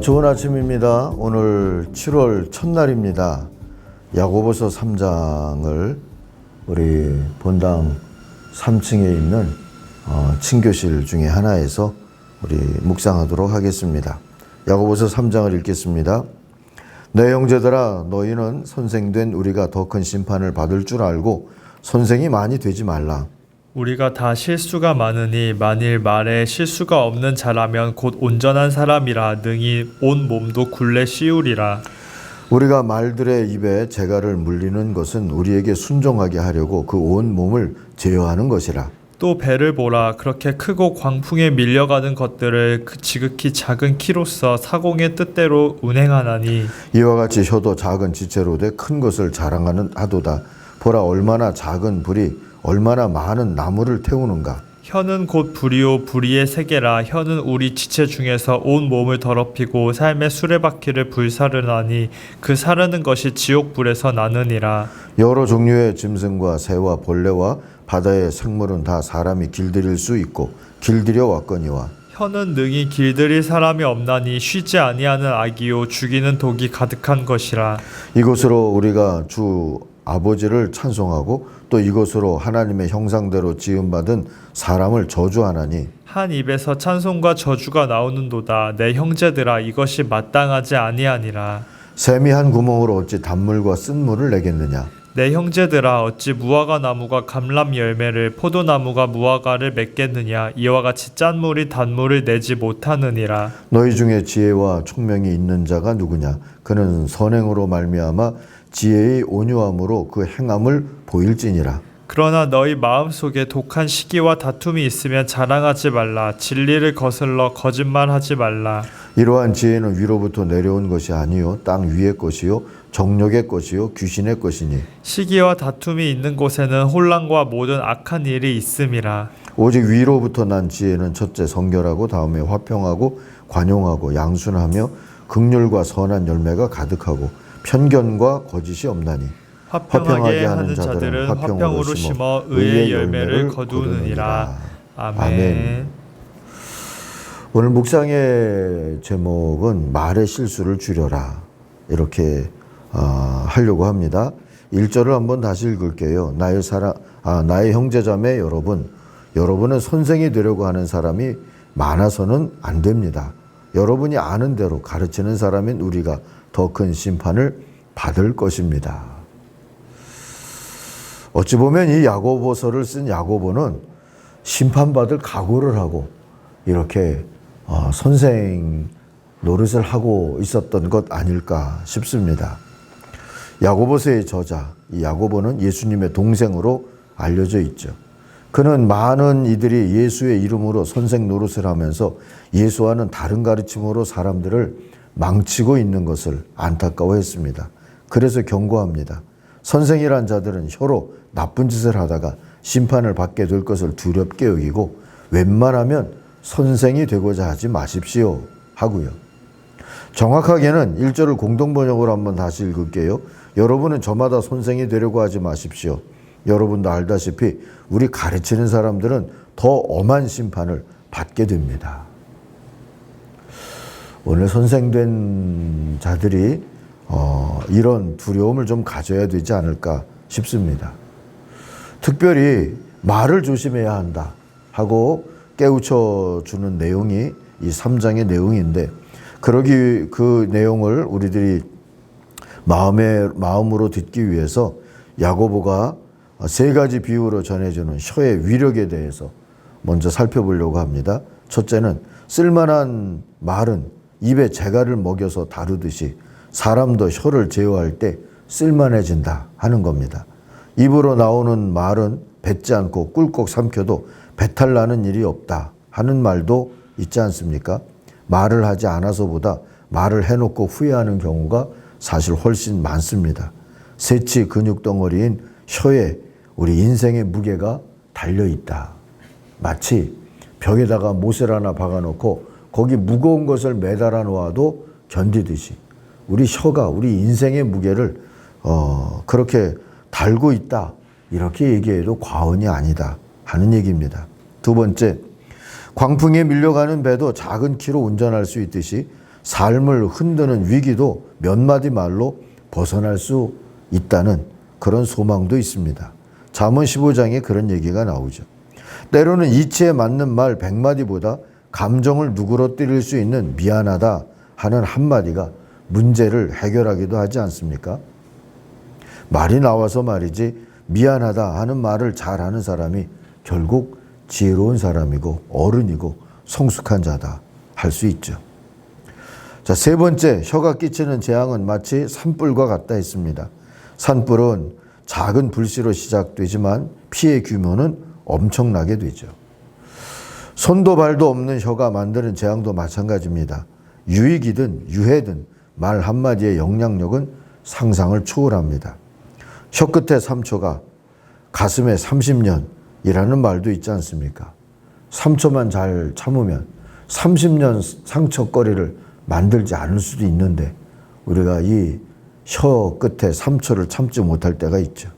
좋은 아침입니다. 오늘 7월 첫날입니다. 야고보서 3장을 우리 본당 3층에 있는 친교실 중에 하나에서 우리 묵상하도록 하겠습니다. 야고보서 3장을 읽겠습니다. 내 형제들아, 너희는 선생된 우리가 더 큰 심판을 받을 줄 알고 선생이 많이 되지 말라. 우리가 다 실수가 많으니 만일 말에 실수가 없는 자라면 곧 온전한 사람이라 능히 온 몸도 굴레 씌우리라. 우리가 말들의 입에 재갈을 물리는 것은 우리에게 순종하게 하려고 그 온 몸을 제어하는 것이라. 또 배를 보라. 그렇게 크고 광풍에 밀려가는 것들을 지극히 작은 키로서 사공의 뜻대로 운행하나니 이와 같이 혀도 작은 지체로 돼 큰 것을 자랑하는 하도다. 보라, 얼마나 작은 불이 얼마나 많은 나무를 태우는가. 혀는 곧 불이요 불의의 세계라. 혀는 우리 지체 중에서 온 몸을 더럽히고 삶의 수레바퀴를 불사르나니 그 사르는 것이 지옥불에서 나느니라. 여러 종류의 짐승과 새와 벌레와 바다의 생물은 다 사람이 길들일 수 있고 길들여 왔거니와. 혀는 능히 길들일 사람이 없나니 쉬지 아니하는 악이요 죽이는 독이 가득한 것이라. 이것으로 우리가 주 아버지를 찬송하고 또 이것으로 하나님의 형상대로 지음받은 사람을 저주하나니 한 입에서 찬송과 저주가 나오는도다. 내 형제들아, 이것이 마땅하지 아니하니라. 샘이 한 구멍으로 어찌 단물과 쓴물을 내겠느냐. 내 형제들아, 어찌 무화과 나무가 감람 열매를 포도나무가 무화과를 맺겠느냐. 이와 같이 짠물이 단물을 내지 못하느니라. 너희 중에 지혜와 총명이 있는 자가 누구냐. 그는 선행으로 말미암아 지혜의 온유함으로 그 행함을 보일지니라. 그러나 너희 마음속에 독한 시기와 다툼이 있으면 자랑하지 말라. 진리를 거슬러 거짓말하지 말라. 이러한 지혜는 위로부터 내려온 것이 아니요 땅 위의 것이요 정욕의 것이요 귀신의 것이니 시기와 다툼이 있는 곳에는 혼란과 모든 악한 일이 있음이라. 오직 위로부터 난 지혜는 첫째 성결하고 다음에 화평하고 관용하고 양순하며 긍휼과 선한 열매가 가득하고 편견과 거짓이 없나니 화평하게 하는 자들은 화평으로 심어 의의 열매를 거두느니라. 아멘. 오늘 묵상의 제목은 말의 실수를 줄여라, 이렇게 하려고 합니다. 1절을 한번 다시 읽을게요. 나의 형제자매 여러분은 선생이 되려고 하는 사람이 많아서는 안 됩니다. 여러분이 아는 대로 가르치는 사람인 우리가 더 큰 심판을 받을 것입니다. 어찌 보면 이 야고보서를 쓴 야고보는 심판받을 각오를 하고 이렇게 선생 노릇을 하고 있었던 것 아닐까 싶습니다. 야고보서의 저자, 이 야고보는 예수님의 동생으로 알려져 있죠. 그는 많은 이들이 예수의 이름으로 선생 노릇을 하면서 예수와는 다른 가르침으로 사람들을 망치고 있는 것을 안타까워했습니다. 그래서 경고합니다. 선생이란 자들은 혀로 나쁜 짓을 하다가 심판을 받게 될 것을 두렵게 여기고 웬만하면 선생이 되고자 하지 마십시오 하고요. 정확하게는 1절을 공동번역으로 한번 다시 읽을게요. 여러분은 저마다 선생이 되려고 하지 마십시오. 여러분도 알다시피 우리 가르치는 사람들은 더 엄한 심판을 받게 됩니다. 오늘 선생된 자들이 이런 두려움을 좀 가져야 되지 않을까 싶습니다. 특별히 말을 조심해야 한다 하고 깨우쳐 주는 내용이 이 3장의 내용인데, 그 내용을 우리들이 마음으로 듣기 위해서 야고보가 3가지 비유로 전해주는 혀의 위력에 대해서 먼저 살펴보려고 합니다. 첫째는 쓸만한 말은 입에 재갈을 먹여서 다루듯이 사람도 혀를 제어할 때 쓸만해진다 하는 겁니다. 입으로 나오는 말은 뱉지 않고 꿀꺽 삼켜도 배탈 나는 일이 없다 하는 말도 있지 않습니까? 말을 하지 않아서보다 말을 해놓고 후회하는 경우가 사실 훨씬 많습니다. 새치 근육덩어리인 혀에 우리 인생의 무게가 달려있다. 마치 벽에다가 못을 하나 박아놓고 거기 무거운 것을 매달아 놓아도 견디듯이 우리 혀가 우리 인생의 무게를 그렇게 달고 있다, 이렇게 얘기해도 과언이 아니다 하는 얘기입니다. 두 번째, 광풍에 밀려가는 배도 작은 키로 운전할 수 있듯이 삶을 흔드는 위기도 몇 마디 말로 벗어날 수 있다는 그런 소망도 있습니다. 잠언 15장에 그런 얘기가 나오죠. 때로는 이치에 맞는 말 100마디보다 감정을 누그러뜨릴 수 있는 미안하다 하는 한마디가 문제를 해결하기도 하지 않습니까? 말이 나와서 말이지 미안하다 하는 말을 잘하는 사람이 결국 지혜로운 사람이고 어른이고 성숙한 자다 할 수 있죠. 자, 세 번째, 혀가 끼치는 재앙은 마치 산불과 같다 했습니다. 산불은 작은 불씨로 시작되지만 피해 규모는 엄청나게 되죠. 손도 발도 없는 혀가 만드는 재앙도 마찬가지입니다. 유익이든 유해든 말 한마디의 영향력은 상상을 초월합니다. 혀 끝에 3초가 가슴에 30년이라는 말도 있지 않습니까? 3초만 잘 참으면 30년 상처거리를 만들지 않을 수도 있는데 우리가 이 혀 끝에 3초를 참지 못할 때가 있죠.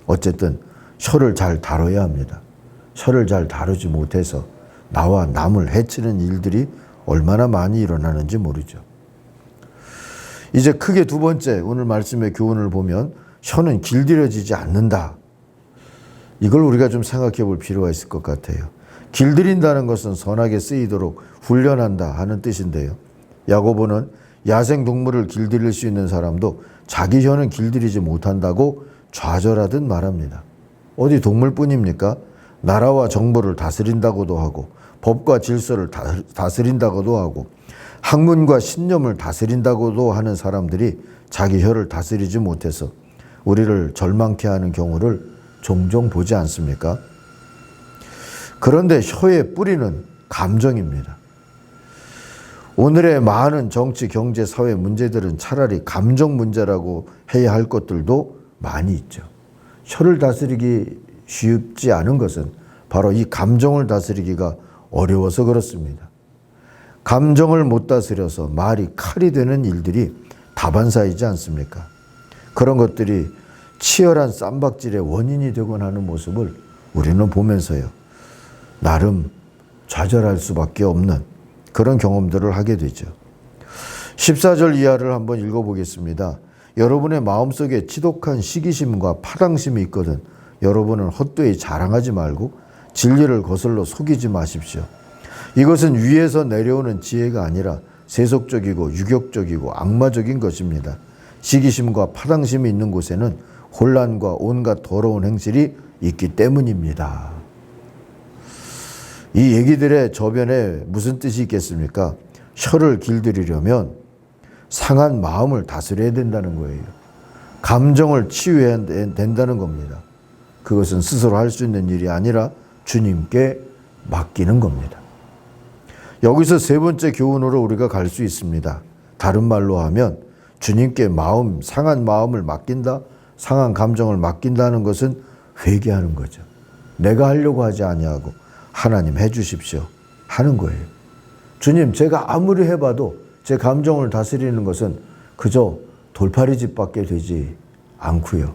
어쨌든 혀를 잘 다뤄야 합니다. 혀를 잘 다루지 못해서 나와 남을 해치는 일들이 얼마나 많이 일어나는지 모르죠. 이제 크게 두 번째 오늘 말씀의 교훈을 보면 혀는 길들여지지 않는다. 이걸 우리가 좀 생각해 볼 필요가 있을 것 같아요. 길들인다는 것은 선하게 쓰이도록 훈련한다 하는 뜻인데요. 야고보는 야생동물을 길들일 수 있는 사람도 자기 혀는 길들이지 못한다고 좌절하듯 말합니다. 어디 동물뿐입니까? 나라와 정부를 다스린다고도 하고 법과 질서를 다스린다고도 하고 학문과 신념을 다스린다고도 하는 사람들이 자기 혀를 다스리지 못해서 우리를 절망케 하는 경우를 종종 보지 않습니까? 그런데 혀의 뿌리는 감정입니다. 오늘의 많은 정치, 경제, 사회 문제들은 차라리 감정 문제라고 해야 할 것들도 많이 있죠. 혀를 다스리기 쉽지 않은 것은 바로 이 감정을 다스리기가 어려워서 그렇습니다. 감정을 못 다스려서 말이 칼이 되는 일들이 다반사이지 않습니까? 그런 것들이 치열한 쌈박질의 원인이 되곤 하는 모습을 우리는 보면서요. 나름 좌절할 수밖에 없는 그런 경험들을 하게 되죠. 14절 이하를 한번 읽어보겠습니다. 여러분의 마음속에 지독한 시기심과 파당심이 있거든 여러분은 헛되이 자랑하지 말고 진리를 거슬러 속이지 마십시오. 이것은 위에서 내려오는 지혜가 아니라 세속적이고 유격적이고 악마적인 것입니다. 시기심과 파당심이 있는 곳에는 혼란과 온갖 더러운 행실이 있기 때문입니다. 이 얘기들의 저변에 무슨 뜻이 있겠습니까? 혀를 길들이려면 상한 마음을 다스려야 된다는 거예요. 감정을 치유해야 된다는 겁니다. 그것은 스스로 할 수 있는 일이 아니라 주님께 맡기는 겁니다. 여기서 세 번째 교훈으로 우리가 갈 수 있습니다. 다른 말로 하면 주님께 상한 마음을 맡긴다, 상한 감정을 맡긴다는 것은 회개하는 거죠. 내가 하려고 하지 아니하고 하나님 해주십시오 하는 거예요. 주님, 제가 아무리 해봐도 제 감정을 다스리는 것은 그저 돌팔이집밖에 되지 않고요.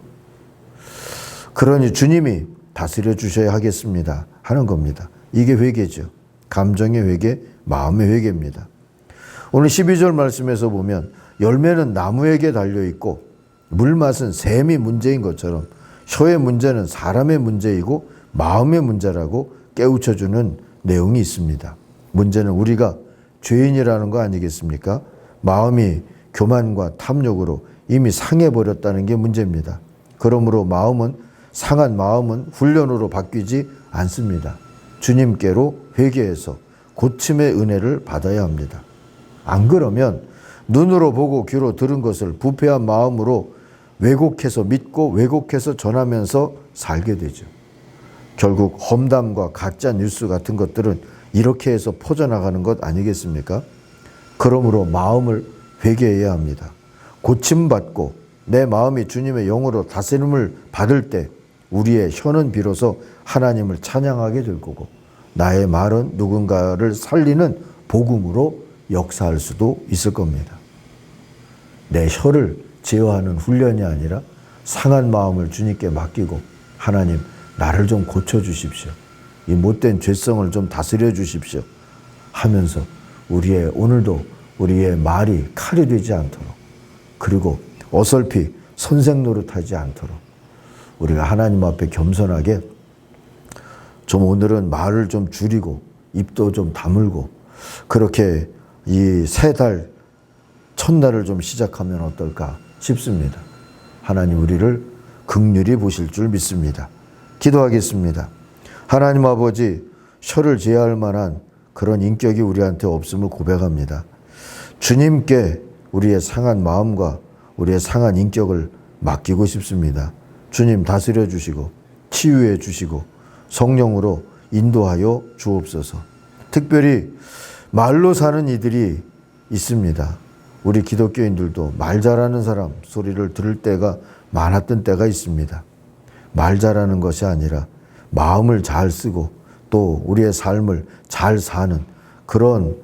그러니 주님이 다스려 주셔야 하겠습니다 하는 겁니다. 이게 회개죠. 감정의 회개, 마음의 회개입니다. 오늘 12절 말씀에서 보면 열매는 나무에게 달려있고 물맛은 샘이 문제인 것처럼 혀의 문제는 사람의 문제이고 마음의 문제라고 깨우쳐주는 내용이 있습니다. 문제는 우리가 죄인이라는 거 아니겠습니까? 마음이 교만과 탐욕으로 이미 상해버렸다는 게 문제입니다. 그러므로 상한 마음은 훈련으로 바뀌지 않습니다. 주님께로 회개해서 고침의 은혜를 받아야 합니다. 안 그러면 눈으로 보고 귀로 들은 것을 부패한 마음으로 왜곡해서 믿고 왜곡해서 전하면서 살게 되죠. 결국 험담과 가짜 뉴스 같은 것들은 이렇게 해서 퍼져나가는 것 아니겠습니까? 그러므로 마음을 회개해야 합니다. 고침받고 내 마음이 주님의 영으로 다스림을 받을 때 우리의 혀는 비로소 하나님을 찬양하게 될 거고 나의 말은 누군가를 살리는 복음으로 역사할 수도 있을 겁니다. 내 혀를 제어하는 훈련이 아니라 상한 마음을 주님께 맡기고 하나님 나를 좀 고쳐주십시오. 이 못된 죄성을 좀 다스려 주십시오 하면서 오늘도 우리의 말이 칼이 되지 않도록, 그리고 어설피 선생 노릇하지 않도록 우리가 하나님 앞에 겸손하게 좀 오늘은 말을 좀 줄이고 입도 좀 다물고 그렇게 이 새 달 첫날을 좀 시작하면 어떨까 싶습니다. 하나님 우리를 긍휼히 보실 줄 믿습니다. 기도하겠습니다. 하나님 아버지, 혀를 제어할 만한 그런 인격이 우리한테 없음을 고백합니다. 주님께 우리의 상한 마음과 우리의 상한 인격을 맡기고 싶습니다. 주님 다스려 주시고 치유해 주시고 성령으로 인도하여 주옵소서. 특별히 말로 사는 이들이 있습니다. 우리 기독교인들도 말 잘하는 사람 소리를 들을 때가 많았던 때가 있습니다. 말 잘하는 것이 아니라 마음을 잘 쓰고 또 우리의 삶을 잘 사는 그런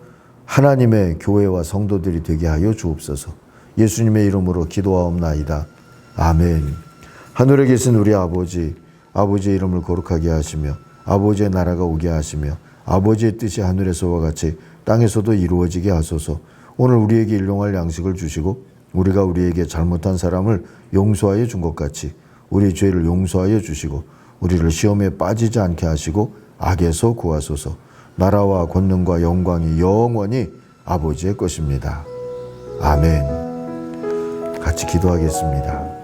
하나님의 교회와 성도들이 되게 하여 주옵소서. 예수님의 이름으로 기도하옵나이다. 아멘. 하늘에 계신 우리 아버지, 아버지의 이름을 거룩하게 하시며 아버지의 나라가 오게 하시며 아버지의 뜻이 하늘에서와 같이 땅에서도 이루어지게 하소서. 오늘 우리에게 일용할 양식을 주시고 우리가 우리에게 잘못한 사람을 용서하여 준 것 같이 우리 죄를 용서하여 주시고 우리를 시험에 빠지지 않게 하시고 악에서 구하소서. 나라와 권능과 영광이 영원히 아버지의 것입니다. 아멘. 같이 기도하겠습니다.